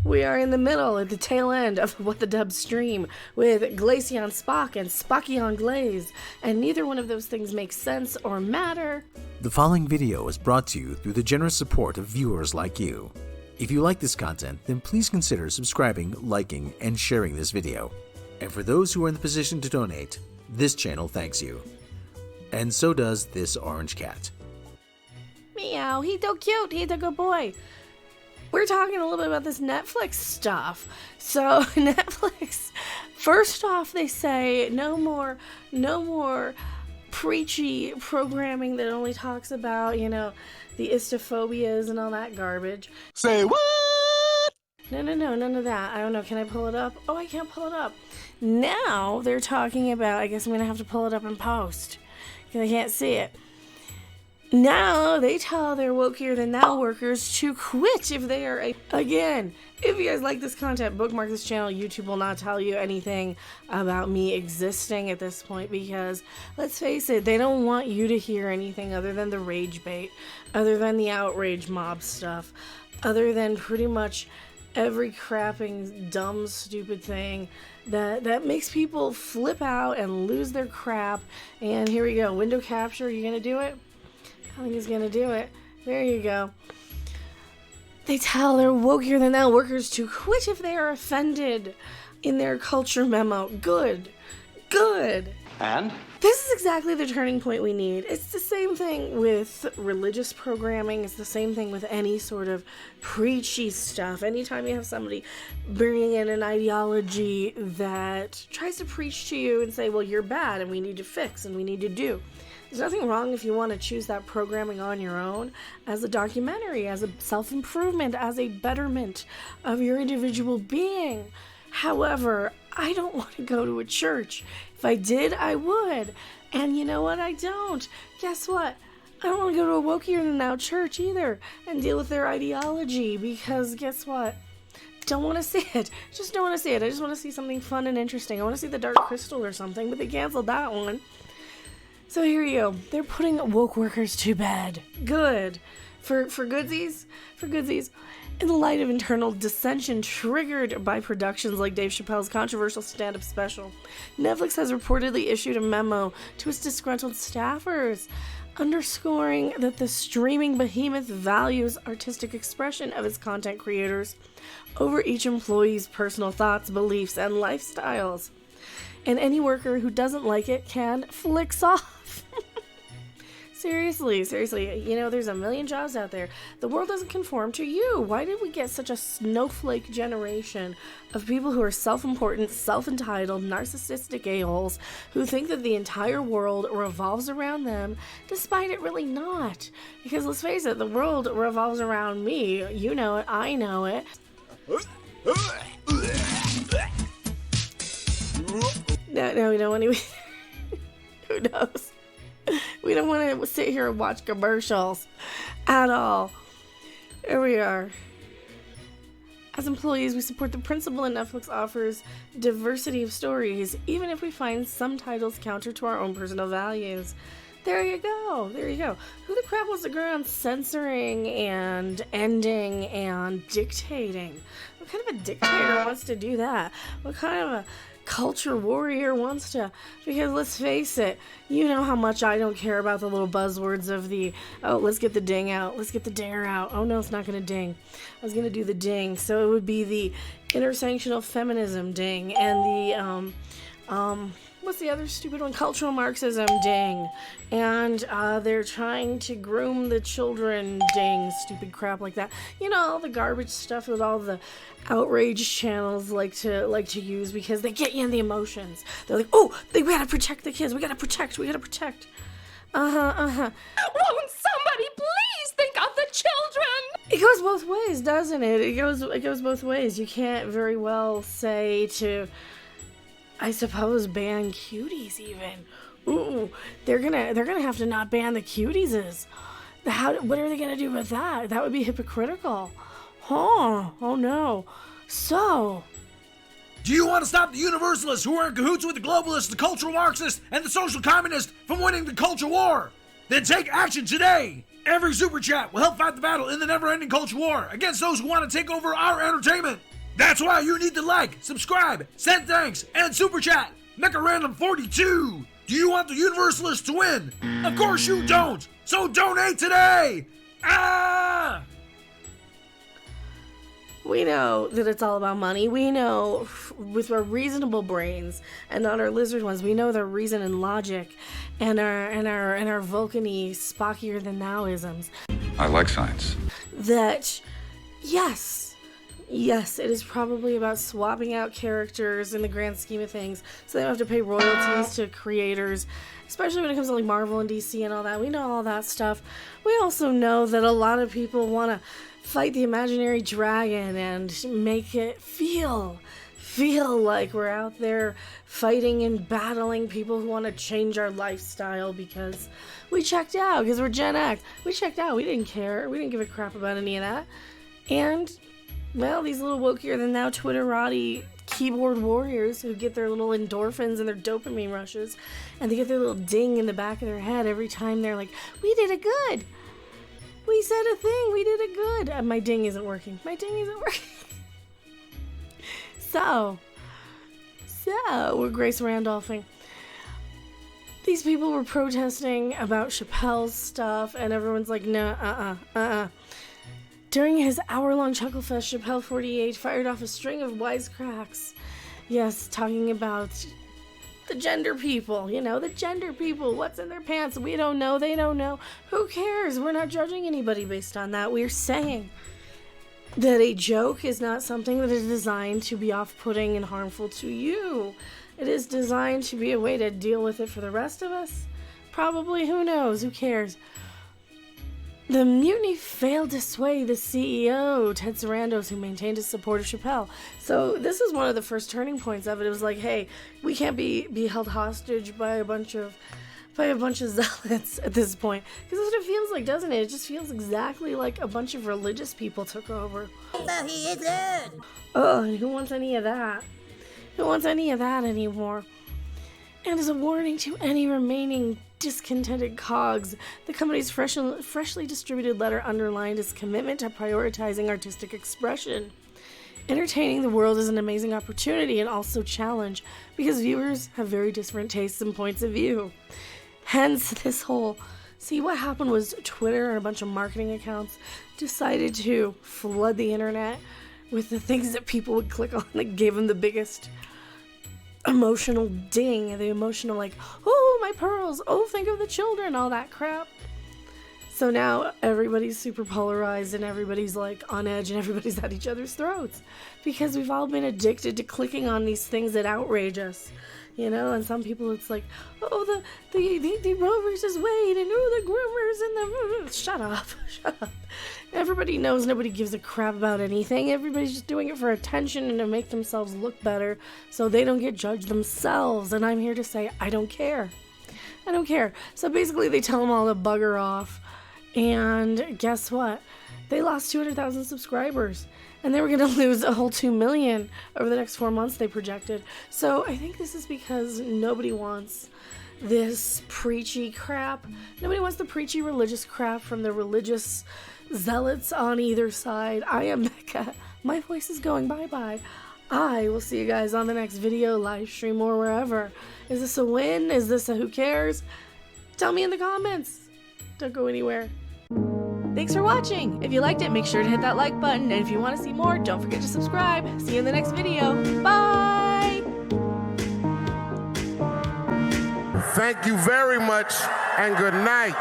We are in the middle, at the tail end of What the Dub stream, with Glaceon Spock and Spockion Glaze, and neither one of those things makes sense or matter. The following video is brought to you through the generous support of viewers like you. If you like this content, then please consider subscribing, liking, and sharing this video. And for those who are in the position to donate, this channel thanks you. And so does this orange cat. Meow, he's so cute, he's a good boy. We're talking a little bit about this Netflix stuff. So Netflix, first off, they say no more preachy programming that only talks about, the istophobias and all that garbage. Say what? No, none of that. I don't know, can I pull it up? Oh, I can't pull it up. Now they're talking about, I guess I'm going to have to pull it up in post, because I can't see it. Now they tell their wokier than thou workers to quit if they are again, if you guys like this content, bookmark this channel. YouTube will not tell you anything about me existing at this point, because let's face it, they don't want you to hear anything other than the rage bait, other than the outrage mob stuff, other than pretty much every crapping dumb stupid thing that makes people flip out and lose their crap. And here we go, window capture. Are you gonna do it? I think he's gonna do it. There you go. They tell their wokier than thou workers to quit if they are offended in their culture memo. Good. And? This is exactly the turning point we need. It's the same thing with religious programming. It's the same thing with any sort of preachy stuff. Anytime you have somebody bringing in an ideology that tries to preach to you and say, well, you're bad and we need to fix and we need to do. There's nothing wrong if you want to choose that programming on your own as a documentary, as a self-improvement, as a betterment of your individual being. However, I don't want to go to a church. If I did, I would. And you know what? I don't. Guess what? I don't want to go to a wokier than thou church either and deal with their ideology, because guess what? Don't want to see it. Just don't want to see it. I just want to see something fun and interesting. I want to see the Dark Crystal or something, but they canceled that one. So here you go. They're putting woke workers to bed. Good. For goodsies. In the light of internal dissension triggered by productions like Dave Chappelle's controversial stand-up special, Netflix has reportedly issued a memo to its disgruntled staffers, underscoring that the streaming behemoth values artistic expression of its content creators over each employee's personal thoughts, beliefs, and lifestyles. And any worker who doesn't like it can flicks off. Seriously, there's a million jobs out there. The world doesn't conform to you. Why did we get such a snowflake generation of people who are self-important, self-entitled, narcissistic a-holes who think that the entire world revolves around them, despite it really not? Because let's face it, the world revolves around me. You know it, I know it. No, we don't want to. Who knows? We don't want to sit here and watch commercials at all. Here we are. As employees, we support the principle that Netflix offers diversity of stories, even if we find some titles counter to our own personal values. There you go. Who the crap wants to go around censoring and ending and dictating? What kind of a dictator wants to do that? What kind of a culture warrior wants to? Because let's face it, you know how much I don't care about the little buzzwords of the, oh, let's get the ding out, let's get the dare out. Oh no, it's not gonna ding. I was gonna do the ding, so it would be the intersanctional feminism ding and the what's the other stupid one? Cultural Marxism ding. And they're trying to groom the children ding. Stupid crap like that. All the garbage stuff that all the outrage channels like to use, because they get you in the emotions. They're like, oh, we gotta protect the kids. We gotta protect. Won't somebody please think of the children? It goes both ways, doesn't it? It goes both ways. You can't very well say to, I suppose, ban cuties even. Ooh, they're gonna have to not ban the cuties. What are they gonna do with that? That would be hypocritical. Huh? Oh no. So, Do you want to stop the universalists who are in cahoots with the globalists, the cultural Marxists, and the social communists from winning the culture war? Then take action today! Every super chat will help fight the battle in the never-ending culture war against those who want to take over our entertainment. That's why you need to like, subscribe, send thanks, and super chat. Make a random 42. Do you want the Universalists to win? Of course you don't. So donate today. Ah! We know that it's all about money. We know with our reasonable brains and not our lizard ones, we know their reason and logic and our Vulcan-y, Spockier than thou-isms. I like science. That, yes, it is probably about swapping out characters in the grand scheme of things, so they don't have to pay royalties to creators, especially when it comes to like Marvel and DC and all that. We know all that stuff. We also know that a lot of people want to fight the imaginary dragon and make it feel like we're out there fighting and battling people who want to change our lifestyle because we checked out, because we're Gen X. We checked out. We didn't care. We didn't give a crap about any of that. And, well, these little wokier than thou Twitterati keyboard warriors who get their little endorphins and their dopamine rushes, and they get their little ding in the back of their head every time they're like, we did it good. We said a thing. We did it good. My ding isn't working. So, we're Grace Randolphing. These people were protesting about Chappelle's stuff, and everyone's like, no, During his hour-long Chuckle Fest, Chappelle 48 fired off a string of wisecracks. Yes, talking about the gender people, the gender people. What's in their pants? We don't know. They don't know. Who cares? We're not judging anybody based on that. We're saying that a joke is not something that is designed to be off-putting and harmful to you. It is designed to be a way to deal with it for the rest of us. Probably. Who knows? Who cares? The mutiny failed to sway the CEO, Ted Sarandos, who maintained his support of Chappelle. So this is one of the first turning points of it. It was like, hey, we can't be held hostage by a bunch of zealots at this point. Because that's what it feels like, doesn't it? It just feels exactly like a bunch of religious people took over. So he is it. Oh, and who wants any of that? Who wants any of that anymore? And as a warning to any remaining discontented cogs, the company's freshly distributed letter underlined its commitment to prioritizing artistic expression. Entertaining the world is an amazing opportunity and also challenge, because viewers have very different tastes and points of view. Hence this whole... See, what happened was Twitter and a bunch of marketing accounts decided to flood the internet with the things that people would click on that gave them the biggest emotional ding, the emotional like, oh, my pearls, oh, think of the children, all that crap. So now everybody's super polarized and everybody's like on edge and everybody's at each other's throats because we've all been addicted to clicking on these things that outrage us, and some people it's like, oh, the Roe versus Wade and oh, the groomers and the shut up. Everybody knows nobody gives a crap about anything. Everybody's just doing it for attention and to make themselves look better so they don't get judged themselves. And I'm here to say, I don't care. So basically they tell them all to bugger off. And guess what? They lost 200,000 subscribers. And they were going to lose a whole 2 million over the next 4 months, they projected. So I think this is because nobody wants this preachy crap. Nobody wants the preachy religious crap from the religious zealots on either side. I am Becca. My voice is going bye-bye. I will see you guys on the next video, live stream, or wherever. Is this a win? Is this a who cares? Tell me in the comments. Don't go anywhere. Thanks for watching. If you liked it, make sure to hit that like button. And if you want to see more, don't forget to subscribe. See you in the next video. Bye! Thank you very much, and good night.